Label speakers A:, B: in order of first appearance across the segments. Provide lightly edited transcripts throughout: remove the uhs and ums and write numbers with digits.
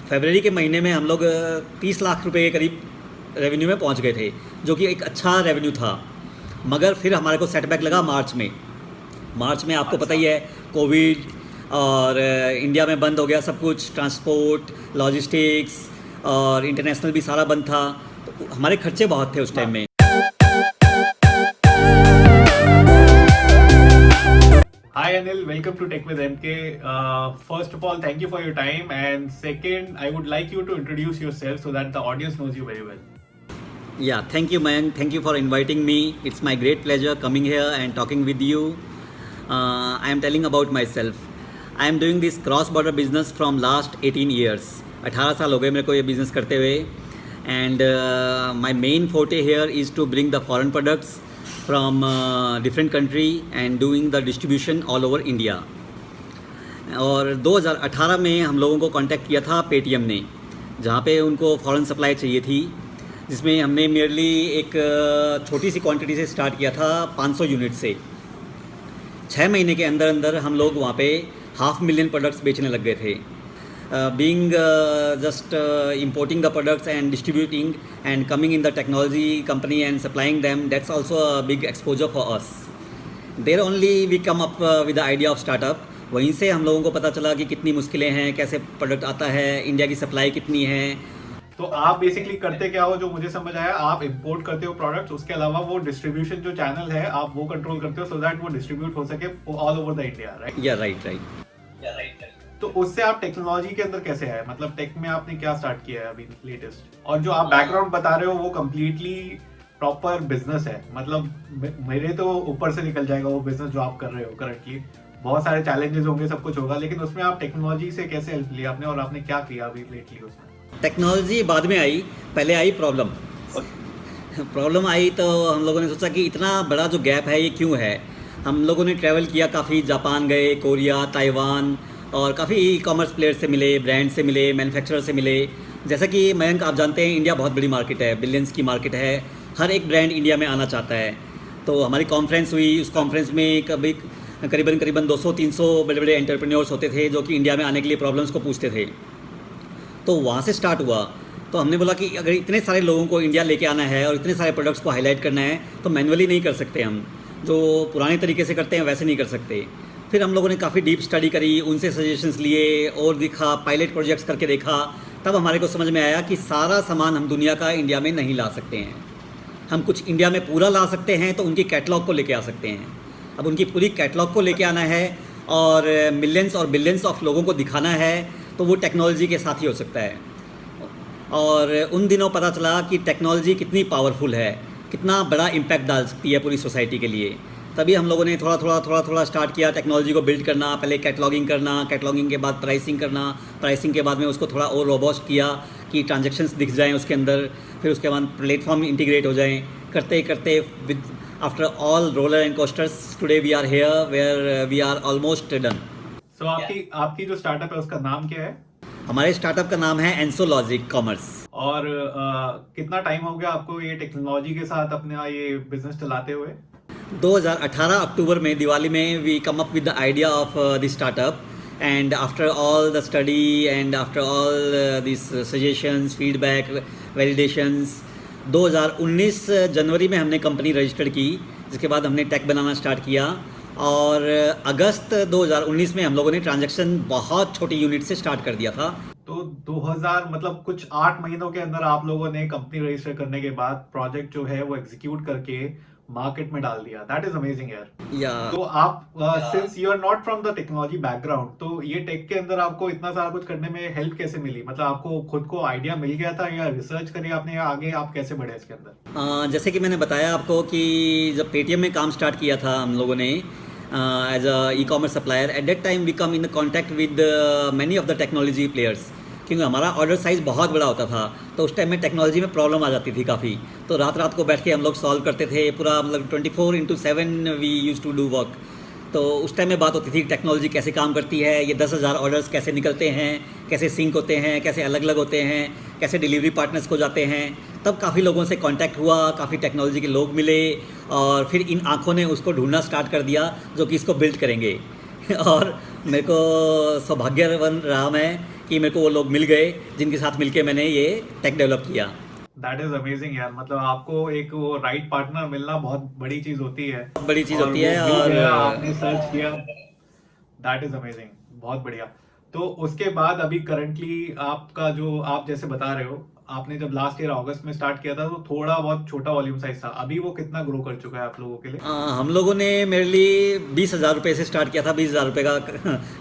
A: फरवरी के महीने में हम लोग 30 लाख रुपए के करीब रेवेन्यू में पहुंच गए थे, जो कि एक अच्छा रेवेन्यू था। मगर फिर हमारे को सेटबैक लगा मार्च में आपको पता ही है, कोविड और इंडिया में बंद हो गया सब कुछ, ट्रांसपोर्ट, लॉजिस्टिक्स और इंटरनेशनल भी सारा बंद था, तो हमारे खर्चे बहुत थे उस टाइम में।
B: Hi Anil, welcome to Tech with MK. First of all, thank you for your time. And second, I would like you to introduce yourself so that the audience knows you very well.
A: Yeah, thank you, man. Thank you for inviting me. It's my great pleasure coming here and talking with you. I am telling about myself. I am doing this cross-border business from last 18 years. 18 साल हो गए मेरे को ये business करते हुए. And my main forte here is to bring the foreign products from different country and doing the distribution all over India. और 2018 में हम लोगों को कांटेक्ट किया था पेटीएम ने, जहाँ पे उनको फॉरेन सप्लाई चाहिए थी, जिसमें हमने मेयरली एक छोटी सी क्वांटिटी से स्टार्ट किया था 500 यूनिट से। 6 महीने के अंदर अंदर हम लोग वहाँ पे 500,000 प्रोडक्ट्स बेचने लग गए थे। Being just importing the products and distributing and coming in the technology company and supplying them, that's also a big exposure for us. There only we come up with the idea of startup. वहीं से हम लोगों को पता चला कि कितनी मुश्किलें हैं, कैसे प्रोडक्ट आता है, इंडिया की सप्लाई कितनी है।
B: तो आप बेसिकली करते क्या हो, जो मुझे समझ आया, आप इंपोर्ट करते हो प्रोडक्ट्स, उसके अलावा वो डिस्ट्रीब्यूशन जो चैनल है आप वो कंट्रोल करते हो, सो दैट वो डिस्ट्रीब्यूट हो सके all over the India, right?
A: या राइट।
B: तो उससे आप टेक्नोलॉजी के अंदर कैसे आए? मतलब टेक में आपने क्या स्टार्ट किया है अभी लेटेस्ट? और जो आप बैकग्राउंड बता रहे हो वो कम्प्लीटली प्रॉपर बिजनेस है, मतलब मेरे तो ऊपर से निकल जाएगा वो बिजनेस जो आप कर रहे हो करंटली। बहुत सारे चैलेंजेस होंगे, सब कुछ होगा, लेकिन उसमें आप टेक्नोलॉजी से कैसे हेल्प लिया आपने और आपने क्या किया अभी लेटली उसमें?
A: टेक्नोलॉजी बाद में आई, पहले आई प्रॉब्लम आई तो हम लोगों ने सोचा कि इतना बड़ा जो गैप है ये क्यों है। हम लोगों ने ट्रैवल किया काफ़ी, जापान गए, कोरिया, ताइवान, और काफ़ी ई कॉमर्स प्लेयर से मिले, ब्रांड से मिले, मैन्युफैक्चरर से मिले। जैसा कि मयंक आप जानते हैं, इंडिया बहुत बड़ी मार्केट है, बिलियंस की मार्केट है, हर एक ब्रांड इंडिया में आना चाहता है। तो हमारी कॉन्फ्रेंस हुई, उस कॉन्फ्रेंस में करीबन 200-300 बड़े बड़े एंटरप्रेन्योर्स होते थे जो कि इंडिया में आने के लिए प्रॉब्लम्स को पूछते थे। तो वहाँ से स्टार्ट हुआ। तो हमने बोला कि अगर इतने सारे लोगों को इंडिया लेके आना है और इतने सारे प्रोडक्ट्स को हाईलाइट करना है तो मैनुअली नहीं कर सकते, हम जो पुराने तरीके से करते हैं वैसे नहीं कर सकते। फिर हम लोगों ने काफ़ी डीप स्टडी करी, उनसे सजेशंस लिए और दिखा, पायलट प्रोजेक्ट्स करके देखा। तब हमारे को समझ में आया कि सारा सामान हम दुनिया का इंडिया में नहीं ला सकते हैं। हम कुछ इंडिया में पूरा ला सकते हैं तो उनकी कैटलॉग को लेके आ सकते हैं। अब उनकी पूरी कैटलॉग को लेके आना है और मिलियंस और बिलियंस ऑफ लोगों को दिखाना है, तो वो टेक्नोलॉजी के साथ ही हो सकता है। और उन दिनों पता चला कि टेक्नोलॉजी कितनी पावरफुल है, कितना बड़ा इम्पैक्ट डाल सकती है पूरी सोसाइटी के लिए। तभी हम लोगों ने थोड़ा स्टार्ट किया टेक्नोलॉजी को बिल्ड करना। पहले कैटलॉगिंग करना, कैटलॉगिंग के बाद प्राइसिंग करना, प्राइसिंग के बाद में उसको थोड़ा और रोबस्ट किया कि ट्रांजैक्शंस दिख जाएं उसके अंदर, फिर उसके बाद प्लेटफॉर्म इंटीग्रेट हो जाएं। करते करते with after all roller and coasters, today we are here where we are almost done.
B: So आपकी जो स्टार्टअप है उसका नाम क्या है?
A: हमारे स्टार्टअप का नाम है एंसोलॉजिक कॉमर्स।
B: और कितना टाइम हो गया आपको ये टेक्नोलॉजी के साथ अपना ये बिजनेस चलाते हुए?
A: 2018 अक्टूबर में, दिवाली में, we come up with the idea of this startup, and after all the study and after all this suggestions, feedback, validations, 2019 जनवरी में हमने कंपनी रजिस्टर्ड की, जिसके बाद हमने टेक बनाना स्टार्ट किया। और अगस्त 2019 में हम लोगों ने ट्रांजैक्शन बहुत छोटी यूनिट से स्टार्ट कर दिया था।
B: तो 2000 मतलब कुछ 8 महीनों के अंदर आप लोगों ने कंपनी रजिस्टर करने के बाद प्रोजेक्ट जो है वो एग्जीक्यूट करके मार्केट में डाल दिया। दैट इज अमेजिंग यार। तो आप since you are not from the technology background, तो ये टेक के अंदर आपको इतना सारा कुछ करने में हेल्प कैसे मिली? मतलब आपको खुद को आइडिया मिल गया था या रिसर्च करी आपने, या आगे आप कैसे बढ़े इसके अंदर?
A: जैसे कि मैंने बताया आपको कि जब पेटीएम में काम स्टार्ट किया था हम लोगों ने as a e commerce supplier, at that time we come in contact with many of the technology players, क्योंकि हमारा ऑर्डर साइज़ बहुत बड़ा होता था। तो उस टाइम में टेक्नोलॉजी में प्रॉब्लम आ जाती थी काफ़ी। तो रात को बैठ के हम लोग सॉल्व करते थे, पूरा मतलब 24/7 we use to do work. तो उस टाइम में बात होती थी टेक्नोलॉजी कैसे काम करती है, ये 10,000 ऑर्डर्स कैसे निकलते हैं, कैसे सिंक होते हैं, कैसे अलग अलग होते हैं, कैसे डिलीवरी पार्टनर्स को जाते हैं। तब काफ़ी लोगों से कांटेक्ट हुआ, काफ़ी टेक्नोलॉजी के लोग मिले, और फिर इन आँखों ने उसको ढूंढना स्टार्ट कर दिया जो कि इसको बिल्ड करेंगे। और मेरे को सौभाग्यवान रहा मैं कि मेरे को वो लोग मिल गए जिनके साथ मिलके मैंने ये टेक डेवलप किया।
B: दैट इज अमेजिंग यार, मतलब आपको एक वो राइट पार्टनर मिलना बहुत बड़ी चीज होती है।
A: बहुत बड़ी चीज़
B: और
A: होती
B: वो
A: है।
B: मिल
A: और
B: गया, आपने सर्च किया, दैट इज अमेजिंग, बहुत बढ़िया। तो उसके बाद अभी करंटली आपका जो आप जैसे बता रहे हो, आपने जब लास्ट ईयर अगस्त में स्टार्ट किया था तो थोड़ा बहुत छोटा वॉल्यूम साइज था, अभी वो कितना ग्रो कर चुका है आप लोगों के लिए?
A: हम लोगों ने मेरे लिए 20,000 रुपये से स्टार्ट किया था, 20,000 रुपये का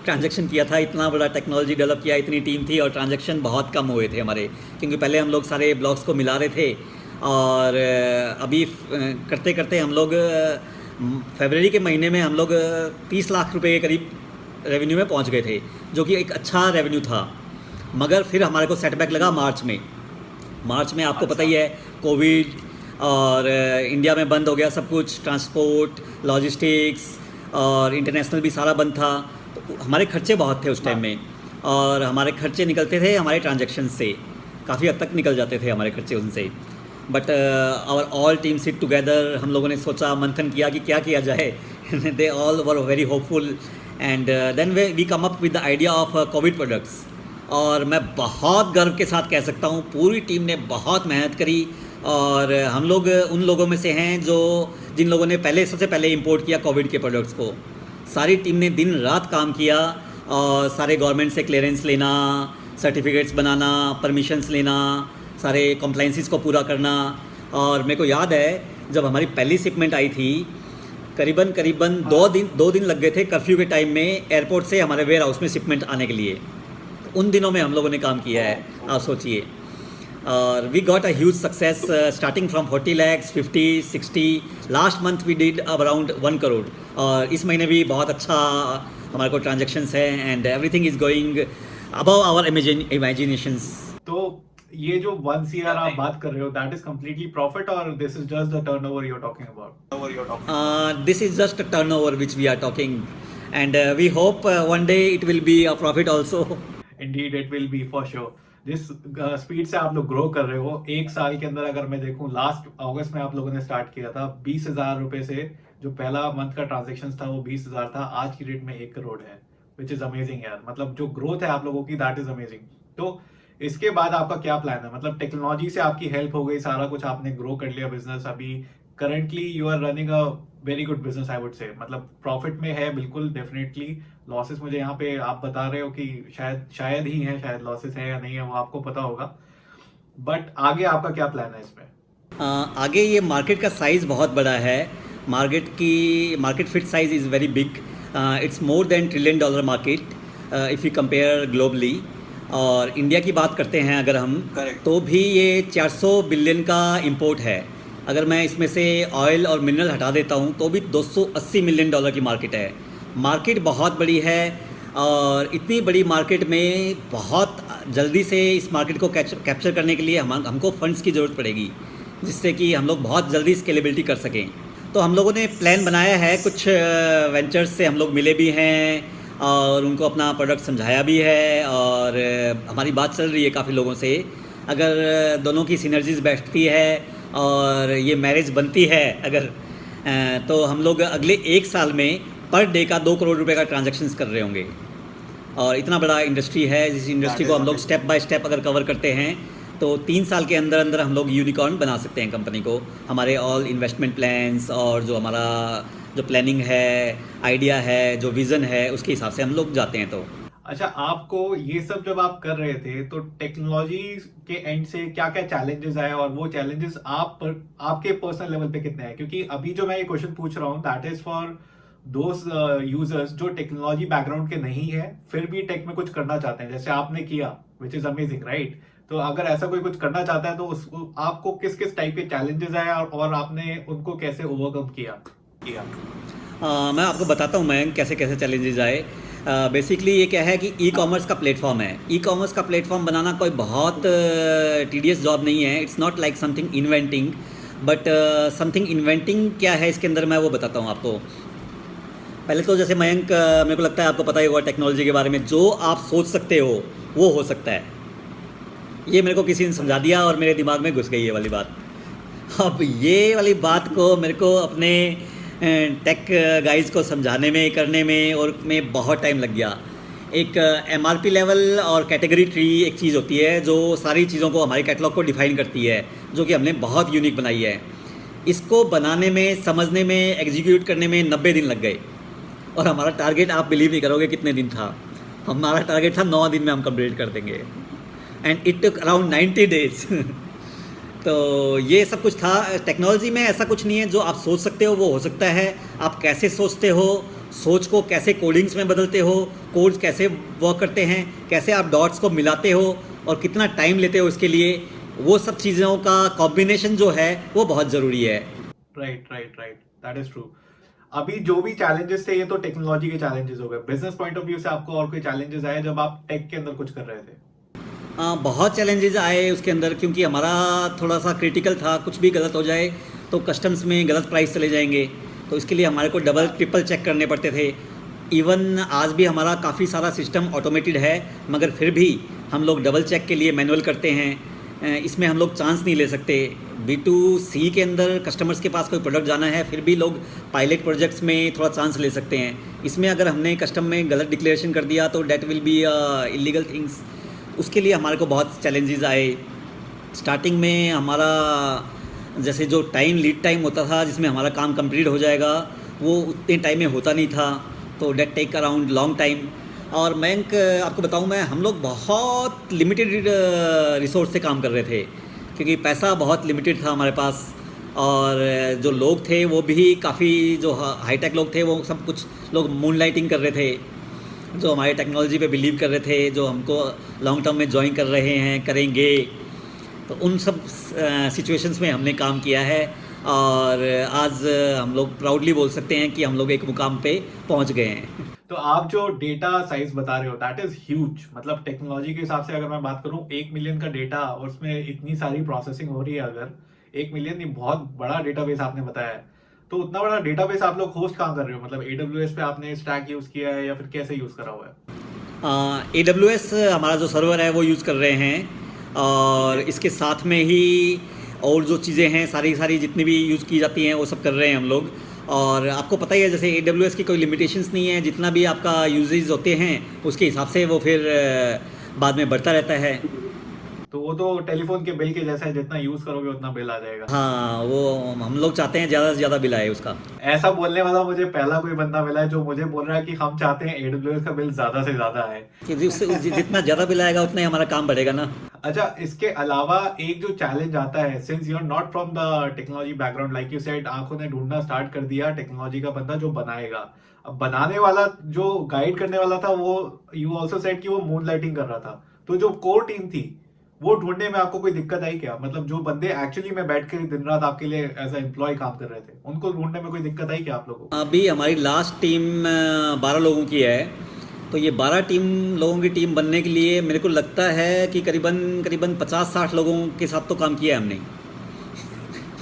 A: ट्रांजैक्शन किया था। इतना बड़ा टेक्नोलॉजी डेवलप किया, इतनी टीम थी और ट्रांजैक्शन बहुत कम हुए थे हमारे, क्योंकि पहले हम लोग सारे ब्लॉक्स को मिला रहे थे। और अभी करते करते हम लोग फरवरी के महीने में हम लोग 30 लाख रुपए के करीब रेवेन्यू में पहुंच गए थे, जो कि एक अच्छा रेवेन्यू था। मगर फिर हमारे को सेटबैक लगा मार्च में। मार्च में आपको पता ही है, कोविड और इंडिया में बंद हो गया सब कुछ, ट्रांसपोर्ट, लॉजिस्टिक्स और इंटरनेशनल भी सारा बंद था। तो हमारे खर्चे बहुत थे उस टाइम में, और हमारे खर्चे निकलते थे हमारे ट्रांजैक्शन से, काफ़ी हद तक निकल जाते थे हमारे खर्चे उनसे। But our all team sit together, हम लोगों ने सोचा, मंथन किया कि क्या किया जाए। They all were very hopeful and then we come up with the idea of Covid products. और मैं बहुत गर्व के साथ कह सकता हूँ, पूरी टीम ने बहुत मेहनत करी। और हम लोग उन लोगों में से हैं जिन लोगों ने सबसे पहले इंपोर्ट किया कोविड के प्रोडक्ट्स को। सारी टीम ने दिन रात काम किया और सारे गवर्नमेंट से क्लियरेंस लेना, सर्टिफिकेट्स बनाना, परमिशंस लेना, सारे कॉम्प्लाइंसेस को पूरा करना। और मेरे को याद है जब हमारी पहली शिपमेंट आई थी, करीबन 2 दिन लग गए थे कर्फ्यू के टाइम में एयरपोर्ट से हमारे वेयर हाउस में शिपमेंट आने के लिए। उन दिनों में हम लोगों ने काम किया है, आप सोचिए। और we got a huge success starting from 40 lakhs, 50, 60। Last month we did around 1 crore. और इस महीने भी बहुत अच्छा हमारे को ट्रांजेक्शन्स है and everything is going above our imaginations.
B: तो ये जो 1 CR आप बात कर रहे हो, दैट इज कंप्लीटली प्रॉफिट और this is just the turnover you are talking about?
A: This is just a turnover which we are talking and we hope one day it will be a profit also.
B: Indeed, it will be for sure. जिस speed से आप लोग grow कर रहे हो, एक साल के अंदर अगर मैं देखूं, लास्ट अगस्त में आप लोगों ने स्टार्ट किया था 20,000 रुपए से, जो पहला मंथ का ट्रांजेक्शन था वो 20,000 था, आज की डेट में 1 करोड़ है, विच इज अमेजिंग यार। मतलब जो ग्रोथ है आप लोगों की, दैट इज अमेजिंग। तो इसके बाद आपका क्या प्लान है? मतलब टेक्नोलॉजी से आपकी हेल्प हो गई, सारा कुछ आपने ग्रो कर लिया बिजनेस, अभी currently you are running a very good business I would say, मतलब प्रॉफिट में है बिल्कुल, डेफिनेटली। लॉसेस मुझे यहाँ पे आप बता रहे हो कि शायद ही है, शायद लॉसेस है या नहीं है वो आपको पता होगा, बट आगे आपका क्या प्लान है इसमें?
A: आगे ये मार्केट का साइज़ बहुत बड़ा है। Market fit size is very big. It's more than $1 trillion market if you compare globally. और इंडिया की बात करते हैं अगर हम, तो भी ये 400 बिलियन का इंपोर्ट है। अगर मैं इसमें से ऑयल और मिनरल हटा देता हूँ तो भी $280 मिलियन की मार्केट है। मार्केट बहुत बड़ी है और इतनी बड़ी मार्केट में बहुत जल्दी से इस मार्केट को कैप्चर करने के लिए हमको फंड्स की ज़रूरत पड़ेगी, जिससे कि हम लोग बहुत जल्दी स्केलेबिलिटी कर सकें। तो हम लोगों ने प्लान बनाया है, कुछ वेंचर्स से हम लोग मिले भी हैं और उनको अपना प्रोडक्ट समझाया भी है, और हमारी बात चल रही है काफ़ी लोगों से। अगर दोनों की सिनर्जीज बैठती है और ये मैरिज बनती है अगर, तो हम लोग अगले 1 साल में पर डे का 2 करोड़ रुपए का ट्रांजैक्शंस कर रहे होंगे। और इतना बड़ा इंडस्ट्री है, जिस इंडस्ट्री को हम लोग स्टेप बाय स्टेप अगर कवर करते हैं तो 3 साल के अंदर अंदर हम लोग यूनिकॉर्न बना सकते हैं कंपनी को। हमारे ऑल इन्वेस्टमेंट प्लान्स और जो हमारा जो प्लानिंग है, आइडिया है, जो विज़न है, उसके हिसाब से हम लोग जाते हैं। तो
B: अच्छा, आपको ये सब जब आप कर रहे थे तो टेक्नोलॉजी के एंड से क्या क्या चैलेंजेस आए, और वो चैलेंजेस आपके पर्सनल लेवल पे कितने हैं? क्योंकि अभी जो मैं ये क्वेश्चन पूछ रहा हूँ, that is for those users जो टेक्नोलॉजी बैकग्राउंड के नहीं है फिर भी टेक में कुछ करना चाहते हैं, जैसे आपने किया, विच इज अमेजिंग, राइट? तो अगर ऐसा कोई कुछ करना चाहता है तो उसको आपको किस किस टाइप के चैलेंजेस आए और आपने उनको कैसे ओवरकम किया?
A: मैं आपको बताता हूँ मैं कैसे कैसे चैलेंजेस आए। बेसिकली ये क्या है कि ई कॉमर्स का प्लेटफॉर्म है। ई कॉमर्स का प्लेटफॉर्म बनाना कोई बहुत टीडियस जॉब नहीं है। It's not like something inventing, but something inventing क्या है इसके अंदर मैं वो बताता हूँ आपको। पहले तो जैसे मयंक, मेरे को लगता है आपको पता ही होगा टेक्नोलॉजी के बारे में, जो आप सोच सकते हो वो हो सकता है। ये मेरे को किसी ने समझा दिया और मेरे दिमाग में घुस गई ये वाली बात। अब ये वाली बात को मेरे को अपने टेक गाइज को समझाने में, करने में और में बहुत टाइम लग गया। एक MRP लेवल और कैटेगरी ट्री एक चीज़ होती है जो सारी चीज़ों को, हमारे कैटलॉग को डिफ़ाइन करती है, जो कि हमने बहुत यूनिक बनाई है। इसको बनाने में, समझने में, एग्जीक्यूट करने में 90 दिन लग गए, और हमारा टारगेट आप बिलीव नहीं करोगे कितने दिन था। हमारा टारगेट था 9 दिन में हम कंप्लीट कर देंगे, and it took around 90 days. तो ये सब कुछ था। टेक्नोलॉजी में ऐसा कुछ नहीं है, जो आप सोच सकते हो वो हो सकता है। आप कैसे सोचते हो, सोच को कैसे कोडिंग्स में बदलते हो, कोड्स कैसे वर्क करते हैं, कैसे आप डॉट्स को मिलाते हो और कितना टाइम लेते हो इसके लिए, वो सब चीज़ों का कॉम्बिनेशन जो है वो बहुत ज़रूरी है।
B: Right, that is true. अभी जो भी चैलेंजेस थे, ये तो टेक्नोलॉजी के चैलेंजेस हो गए। बिजनेस पॉइंट ऑफ व्यू से आपको और कोई चैलेंजेस आए जब आप टेक के अंदर कुछ कर रहे थे?
A: बहुत चैलेंजेस आए उसके अंदर, क्योंकि हमारा थोड़ा सा क्रिटिकल था। कुछ भी गलत हो जाए तो कस्टम्स में गलत प्राइस चले जाएंगे, तो इसके लिए हमारे को डबल ट्रिपल चेक करने पड़ते थे। इवन आज भी हमारा काफ़ी सारा सिस्टम ऑटोमेटेड है, मगर फिर भी हम लोग डबल चेक के लिए मैनुअल करते हैं। इसमें हम लोग चांस नहीं ले सकते। B2C के अंदर कस्टमर्स के पास कोई प्रोडक्ट जाना है, फिर भी लोग पायलट प्रोजेक्ट्स में थोड़ा चांस ले सकते हैं। इसमें अगर हमने कस्टम में गलत डिक्लेरेशन कर दिया तो that will be illegal things. उसके लिए हमारे को बहुत चैलेंजेस आए। स्टार्टिंग में हमारा जैसे जो लीड टाइम होता था जिसमें हमारा काम कंप्लीट हो जाएगा, वो उतने टाइम में होता नहीं था, तो that take around long time. और मैं आपको बताऊं, हम लोग बहुत लिमिटेड रिसोर्स से काम कर रहे थे, क्योंकि पैसा बहुत लिमिटेड था हमारे पास, और जो लोग थे वो भी काफ़ी जो हाईटेक लोग थे, वो सब कुछ लोग मूनलाइटिंग कर रहे थे, जो हमारे टेक्नोलॉजी पे बिलीव कर रहे थे, जो हमको लॉन्ग टर्म में ज्वाइन कर रहे हैं, करेंगे। तो उन सब सिचुएशंस में हमने काम किया है, और आज हम लोग प्राउडली बोल सकते हैं कि हम लोग एक मुकाम पे पहुंच गए हैं।
B: तो आप जो डेटा साइज बता रहे हो, दैट इज ह्यूज। मतलब टेक्नोलॉजी के हिसाब से अगर मैं बात करूं, 1 मिलियन का डेटा और उसमें इतनी सारी प्रोसेसिंग हो रही है, अगर 1 मिलियन नहीं, बहुत बड़ा डेटाबेस आपने बताया है। तो उतना बड़ा डेटाबेस आप लोग होस्ट कहाँ कर रहे हो? मतलब AWS पे आपने स्टैक यूज किया है या फिर कैसे यूज करा हुआ है?
A: AWS हमारा जो सर्वर है वो यूज़ कर रहे हैं, और इसके साथ में ही और जो चीज़ें हैं सारी जितनी भी यूज़ की जाती हैं वो सब कर रहे हैं हम लोग। और आपको पता ही है, जैसे AWS की कोई लिमिटेशंस नहीं है, जितना भी आपका यूजेज होते हैं उसके हिसाब से वो फिर बाद में बढ़ता रहता है।
B: तो वो तो टेलीफोन के बिल के जैसा है, जितना यूज करोगे उतना बिल आ जाएगा।
A: हाँ, वो हम लोग चाहते हैं ज़्यादा से ज़्यादा बिल आए उसका।
B: ऐसा बोलने वाला मुझे पहला कोई बंदा मिला है जो मुझे बोल रहा है कि हम चाहते हैं AWS का बिल ज्यादा से ज्यादा आए।
A: कि उससे जितना ज़्यादा बिल आएगा उतना ही हमारा काम बढ़ेगा ना।
B: अच्छा, इसके अलावा एक जो चैलेंज आता है, since you are not from the technology background, like you said, आंखों ने ढूंढना स्टार्ट कर दिया टेक्नोलॉजी का बंदा जो बनाएगा। अब बनाने वाला, जो गाइड करने वाला था, वो यू ऑल्सो सेड कि वो मून लाइटिंग कर रहा था। तो जो कोर टीम थी वो ढूंढने में आपको कोई दिक्कत आई क्या? मतलब जो बंदे एक्चुअली में बैठ कर दिन रात आपके लिए एज ए एम्प्लॉय काम कर रहे थे, उनको ढूंढने में कोई दिक्कत आई क्या आप लोगों को?
A: अभी हमारी लास्ट टीम 12 लोगों की है, तो ये 12 लोगों की टीम बनने के लिए मेरे को लगता है कि करीबन 50-60 लोगों के साथ तो काम किया है हमने।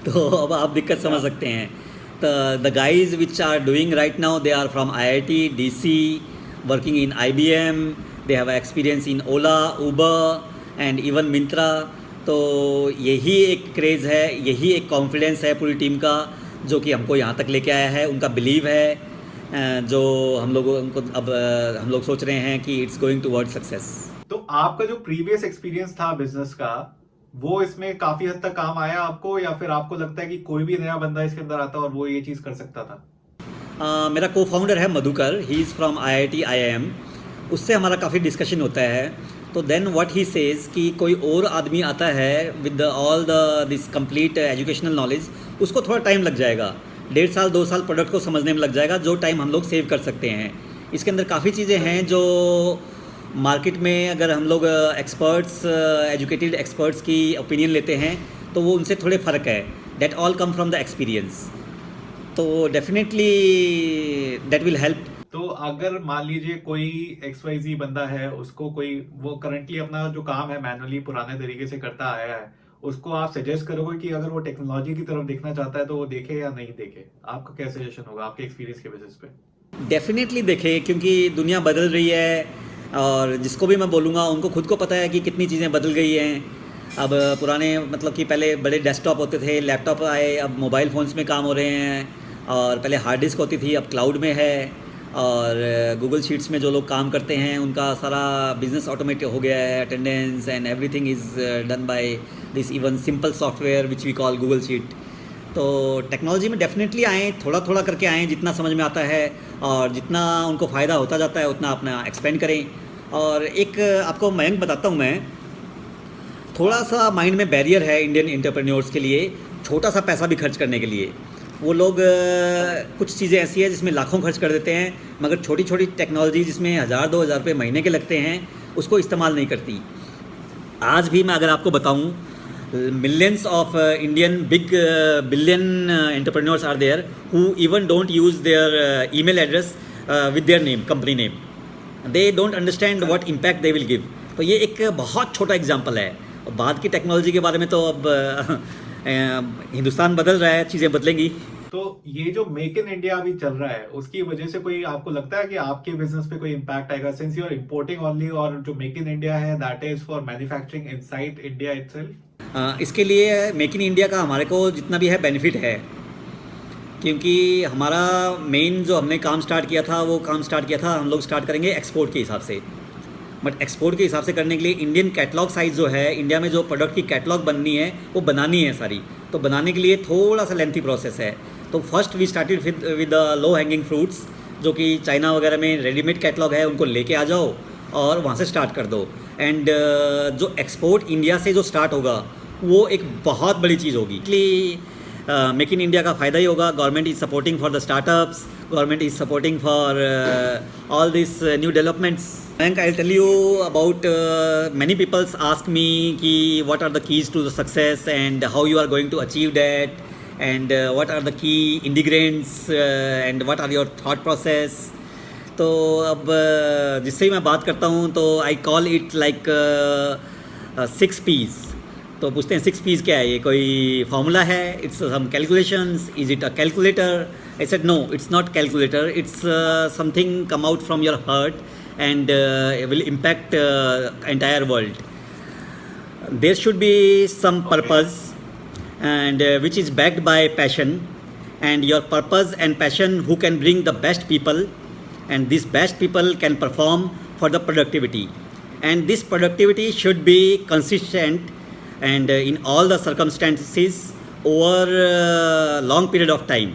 A: तो अब आप दिक्कत समझ सकते हैं। The guys which are doing right now, they are from IIT, DC, working in IBM, they have experience in Ola, Uber and even Myntra. तो यही एक क्रेज़ है, यही एक कॉन्फिडेंस है पूरी टीम का, जो कि हमको यहाँ तक लेके आया है। उनका बिलीव है, जो हम लोग सोच रहे हैं कि इट्स गोइंग टुवर्ड सक्सेस।
B: तो आपका जो प्रीवियस एक्सपीरियंस था बिजनेस का, वो इसमें काफी हद तक काम आया आपको, या फिर आपको लगता है कि कोई भी नया बंदा इसके अंदर आता और वो ये चीज कर सकता था?
A: मेरा को-फाउंडर है Madhukar, he is from IIT IIM। उससे हमारा काफ़ी डिस्कशन होता है। तो देन व्हाट ही सेज कि कोई और आदमी आता है with all this complete educational knowledge, उसको थोड़ा टाइम लग जाएगा, 1.5 साल 2 साल प्रोडक्ट को समझने में लग जाएगा, जो टाइम हम लोग सेव कर सकते हैं। इसके अंदर काफ़ी चीज़ें हैं जो मार्केट में अगर हम लोग एजुकेटेड एक्सपर्ट्स की ओपिनियन लेते हैं तो वो उनसे थोड़े फ़र्क है। That all come from the experience, तो डेफिनेटली दैट विल हेल्प।
B: तो अगर मान लीजिए कोई XYZ बंदा है, उसको कोई, वो करंटली अपना जो काम है मैनुअली पुराने तरीके से करता आया है, उसको आप सजेस्ट करोगे कि अगर वो टेक्नोलॉजी की तरफ देखना चाहता है तो वो देखे या नहीं देखे? आपका क्या सजेशन होगा आपके एक्सपीरियंस के बेसिस पे?
A: डेफिनेटली देखे, क्योंकि दुनिया बदल रही है, और जिसको भी मैं बोलूँगा उनको खुद को पता है कि कितनी चीज़ें बदल गई हैं। अब पुराने मतलब कि पहले बड़े डेस्कटॉप होते थे, लैपटॉप आए, अब मोबाइल फ़ोन्स में काम हो रहे हैं, और पहले हार्ड डिस्क होती थी, अब क्लाउड में है। और गूगल शीट्स में जो लोग काम करते हैं उनका सारा बिजनेस ऑटोमेट हो गया है, attendance and everything is done by this even simple software which we call Google sheet. तो टेक्नोलॉजी में डेफिनेटली आएँ, थोड़ा थोड़ा करके आएँ, जितना समझ में आता है और जितना उनको फ़ायदा होता जाता है उतना अपना एक्सपेंड करें। और एक आपको मयंक बताता हूँ मैं, थोड़ा सा माइंड में बैरियर है इंडियन एंटरप्रेन्योर्स के लिए, छोटा सा पैसा भी खर्च करने के लिए। वो लोग कुछ चीज़ें ऐसी है जिसमें लाखों खर्च कर देते हैं, मगर छोटी छोटी टेक्नोलॉजी जिसमें 1000-2000 रुपये महीने के लगते हैं उसको इस्तेमाल नहीं करती। आज भी मैं अगर आपको बताऊं, millions of Indian big billion entrepreneurs are there who even don't use their email address with their name, company name. They don't understand what impact they will give. तो ये एक बहुत छोटा एग्जाम्पल है। और बाद की टेक्नोलॉजी के बारे में तो अब हिंदुस्तान बदल रहा है, चीज़ें बदलेंगी।
B: तो ये जो मेक इन इंडिया अभी चल रहा है उसकी वजह से कोई आपको लगता है कि आपके बिजनेस पे कोई इम्पैक्ट आएगा, since you are importing only, और जो मेक इन इंडिया है that is for manufacturing inside India itself?
A: इसके लिए मेक इन इंडिया का हमारे को जितना भी है बेनिफिट है, क्योंकि हमारा मेन जो हमने काम स्टार्ट किया था वो काम स्टार्ट किया था हम लोग स्टार्ट करेंगे एक्सपोर्ट के हिसाब से। बट एक्सपोर्ट के हिसाब से करने के लिए इंडियन कैटलॉग साइज़ जो है, इंडिया में जो प्रोडक्ट की कैटलॉग बननी है वो बनानी है सारी, तो बनाने के लिए थोड़ा सा लेंथी प्रोसेस है। तो first we started with the low hanging fruits, जो कि चाइना वगैरह में रेडीमेड कैटलॉग है, उनको लेके आ जाओ और वहाँ से स्टार्ट कर दो। एंड जो एक्सपोर्ट इंडिया से जो स्टार्ट होगा वो एक बहुत बड़ी चीज़ होगी। इसलिए मेक इन इंडिया का फ़ायदा ही होगा। Government is supporting for the startups, government is supporting for all this new developments. Mayank, I'll tell you about many people ask me ki what are the keys to the success and how you are going to achieve that, and what are the key ingredients and what are your thought process. तो अब जिससे ही मैं बात करता हूँ तो I call it like 6 P's। तो पूछते हैं 6 P's क्या है, ये कोई फार्मूला है, it's some calculations, is it a calculator? I said no, it's not calculator, it's something come out from your heart and will impact entire world. There should be some purpose and which is backed by passion, and your purpose and passion who can bring the best people, and these best people can perform for the productivity, and this productivity should be consistent and in all the circumstances over a long period of time.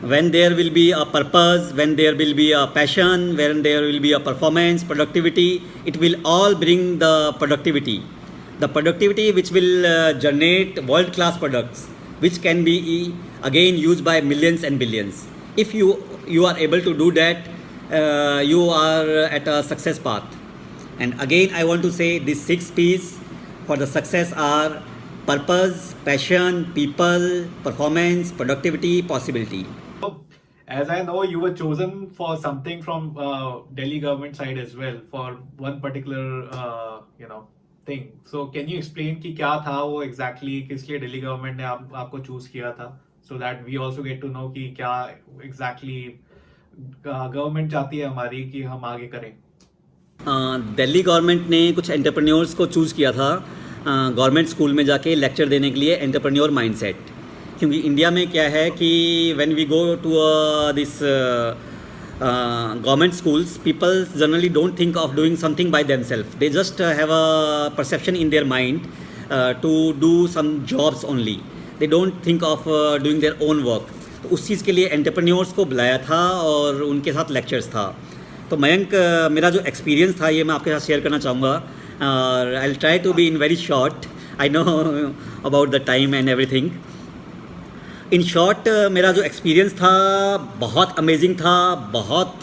A: When there will be a purpose, when there will be a passion, when there will be a performance, productivity, it will all bring the productivity which will generate world class products which can be again used by millions and billions. If you are able to do that, you are at a success path. And again I want to say these 6 P's for the success are purpose, passion, people, performance, productivity, possibility.
B: As I know, you were chosen for something from Delhi government side as well, for one particular thing. So can you explain कि क्या था वो exactly, किस लिए Delhi government ने आपको choose किया था, so that we also get to know कि क्या exactly गवर्नमेंट चाहती है हमारी कि हम आगे करें।
A: दिल्ली गवर्नमेंट ने कुछ एंटरप्रेन्योर्स को चूज़ किया था गवर्नमेंट स्कूल में जाके लेक्चर देने के लिए, एंटरप्रेन्योर माइंडसेट। क्योंकि इंडिया में क्या है कि when we go to this government schools, people generally don't think of doing something by themselves, they just have a perception in their mind to do some jobs only, they don't think of doing their own work. तो उस चीज़ के लिए entrepreneurs को बुलाया था और उनके साथ लेक्चर्स था। तो मयंक, मेरा जो एक्सपीरियंस था ये मैं आपके साथ शेयर करना चाहूँगा, और I will try to be in very short, I know about the time and everything. In short, मेरा जो एक्सपीरियंस था बहुत अमेजिंग था। बहुत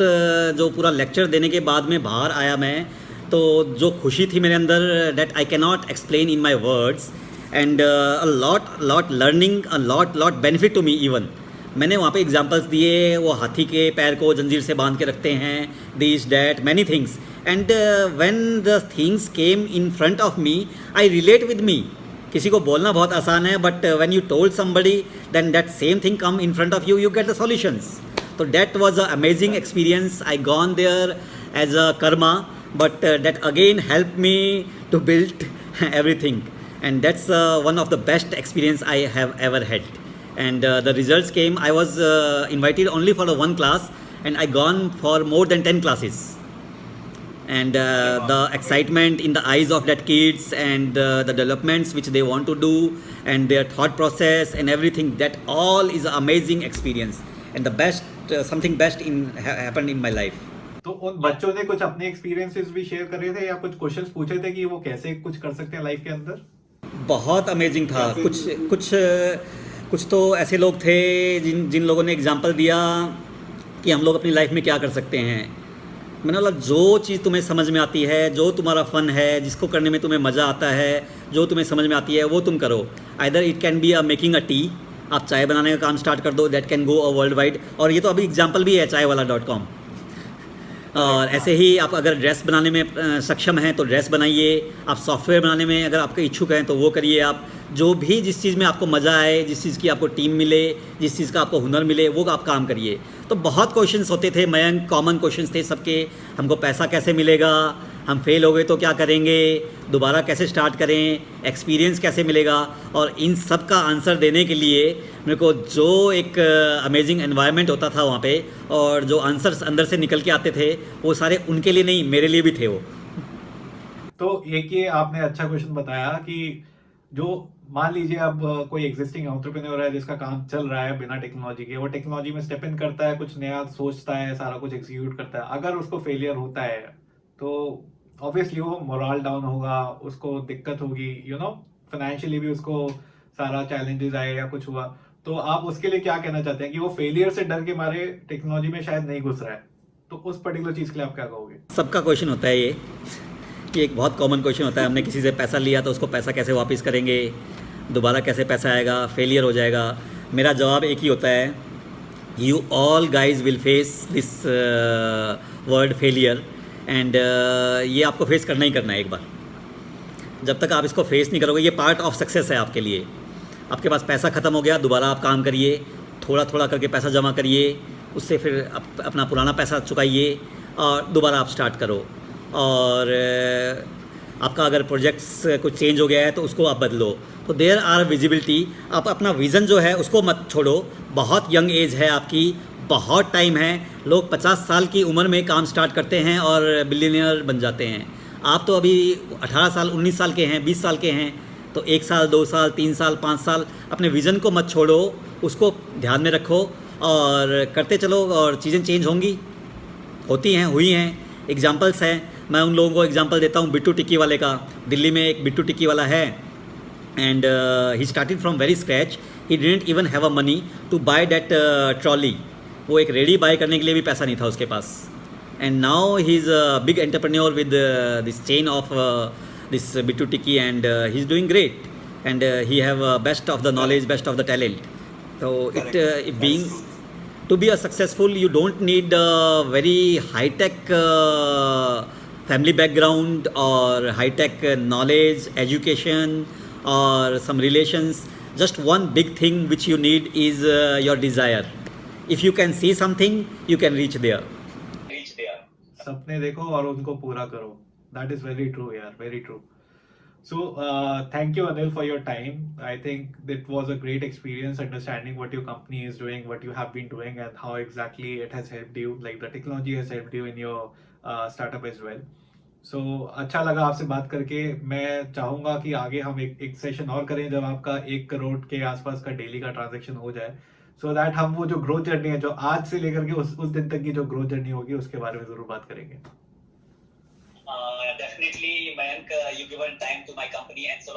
A: जो पूरा लेक्चर देने के बाद में बाहर आया मैं, तो जो खुशी थी मेरे अंदर, that I can not explain in my words, and a lot learning, a lot benefit to me even. मैंने वहाँ पे एग्जांपल्स दिए, वो हाथी के पैर को जंजीर से बांध के रखते हैं, this that many things, and when the things came in front of me, I relate with me. किसी को बोलना बहुत आसान है, but when you told somebody, then that same thing come in front of you, you get the solutions. तो that was a amazing experience. I gone there as a karma, but that again help me to build everything, and that's one of the best experience I have ever had. And the results came. I was invited only for one class, and I gone for more than 10 classes. And the excitement in the eyes of that kids, and the developments which they want to do, and their thought process and everything, that all is an amazing experience, and the best something best happened in my life.
B: तो उन बच्चों ने कुछ अपने experiences भी share कर रहे थे या कुछ क्वेश्चंस पूछे थे कि वो कैसे कुछ कर सकते हैं लाइफ के अंदर?
A: बहुत अमेजिंग था. कुछ तो ऐसे लोग थे जिन लोगों ने एग्जांपल दिया कि हम लोग अपनी लाइफ में क्या कर सकते हैं. मैंने बोला, जो चीज़ तुम्हें समझ में आती है, जो तुम्हारा फ़न है, जिसको करने में तुम्हें मज़ा आता है, जो तुम्हें समझ में आती है, वो तुम करो. Either it can be making a T, आप चाय बनाने का काम स्टार्ट कर दो, that can go world wide. और ये तो अभी एग्जांपल भी है चायवाला.com. और ऐसे ही आप अगर ड्रेस बनाने में सक्षम हैं तो ड्रेस बनाइए. आप सॉफ्टवेयर बनाने में अगर आपके इच्छुक हैं तो वो करिए. आप जो भी जिस चीज़ में आपको मज़ा आए, जिस चीज़ की आपको टीम मिले, जिस चीज़ का आपको हुनर मिले, वो आप काम करिए. तो बहुत क्वेश्चंस होते थे मयंक, कॉमन क्वेश्चंस थे सबके. हमको पैसा कैसे मिलेगा, हम फेल हो गए तो क्या करेंगे, दोबारा कैसे स्टार्ट करें, एक्सपीरियंस कैसे मिलेगा. और इन सब का आंसर देने के लिए मेरे को जो एक अमेजिंग एनवायरनमेंट होता था वहाँ पे, और जो आंसर्स अंदर से निकल के आते थे, वो सारे उनके लिए नहीं, मेरे लिए भी थे वो.
B: तो एक ये आपने अच्छा क्वेश्चन बताया कि जो मान लीजिए अब कोई एग्जिस्टिंग एंटरप्रेन्योर है जिसका काम चल रहा है बिना टेक्नोलॉजी के, वो टेक्नोलॉजी में स्टेप इन करता है, कुछ नया सोचता है, सारा कुछ एग्जीक्यूट करता है. अगर उसको फेलियर होता है तो ऑब्वियसली वो मोरल डाउन होगा, उसको दिक्कत होगी, फाइनेंशियली भी उसको सारा चैलेंजेस आए या कुछ हुआ. तो आप उसके लिए क्या कहना चाहते हैं कि वो फेलियर से डर के मारे टेक्नोलॉजी में शायद नहीं घुस रहा है, तो उस पर्टिकुलर चीज़ के लिए आप क्या कहोगे?
A: सबका क्वेश्चन होता है ये, कि एक बहुत कॉमन क्वेश्चन होता है, हमने किसी से पैसा लिया तो उसको पैसा कैसे वापस करेंगे, दोबारा कैसे पैसा आएगा, फेलियर हो जाएगा. मेरा जवाब एक ही होता है, you all guys will face this word failure, and ये आपको फेस करना ही करना है एक बार. जब तक आप इसको फेस नहीं करोगे, ये पार्ट ऑफ सक्सेस है आपके लिए. आपके पास पैसा ख़त्म हो गया, दोबारा आप काम करिए, थोड़ा थोड़ा करके पैसा जमा करिए, उससे फिर अपना पुराना पैसा चुकाइए और दोबारा आप स्टार्ट करो. और आपका अगर प्रोजेक्ट्स कुछ चेंज हो गया है तो उसको आप बदलो. तो देयर आर विजिबिलिटी. आप अपना विज़न जो है उसको मत छोड़ो. बहुत यंग एज है आपकी, बहुत टाइम है. लोग 50 साल की उम्र में काम स्टार्ट करते हैं और बिलियनियर बन जाते हैं. आप तो अभी 18 साल 19 साल के हैं, 20 साल के हैं. तो 1 साल 2 साल 3 साल 5 साल अपने विज़न को मत छोड़ो, उसको ध्यान में रखो और करते चलो, और चीज़ें चेंज होंगी, होती हैं, हुई हैं. एग्जाम्पल्स हैं. मैं उन लोगों को एग्जांपल देता हूँ बिट्टू टिक्की वाले का. दिल्ली में एक बिट्टू टिक्की वाला है, and he started from very scratch. He didn't even have a money to buy that trolley. वो एक रेडी बाय करने के लिए भी पैसा नहीं था उसके पास. And now he is a big entrepreneur with this chain of this Bittu Tikki, and he's doing great, and he have best of the knowledge, best of the talent. So it being to be a successful, you don't need a very high tech family background or high tech knowledge, education, or some relations. Just one big thing which you need is your desire. If you can see something, you can reach there.
B: सपने देखो और उनको पूरा करो. That is very true, yeah, very true. So, thank you, Anil, for your time. I think that was a great experience understanding what your company is doing, what you have been doing, and how exactly it has helped you, like the technology has helped you in your startup as well. So, अच्छा लगा आपसे बात करके. मैं चाहूँगा कि आगे हम एक सेशन और करें जब आपका 1 करोड़ के आसपास का डेली का ट्रांजैक्शन हो जाए, so that हम वो जो ग्रोथ जर्नी है, जो आज से लेकर के उस दिन तक की जो ग्रोथ जर्नी होगी, उसके बारे में जरूर बात करेंगे.
A: Definitely, Mayank, you given time to my company, and so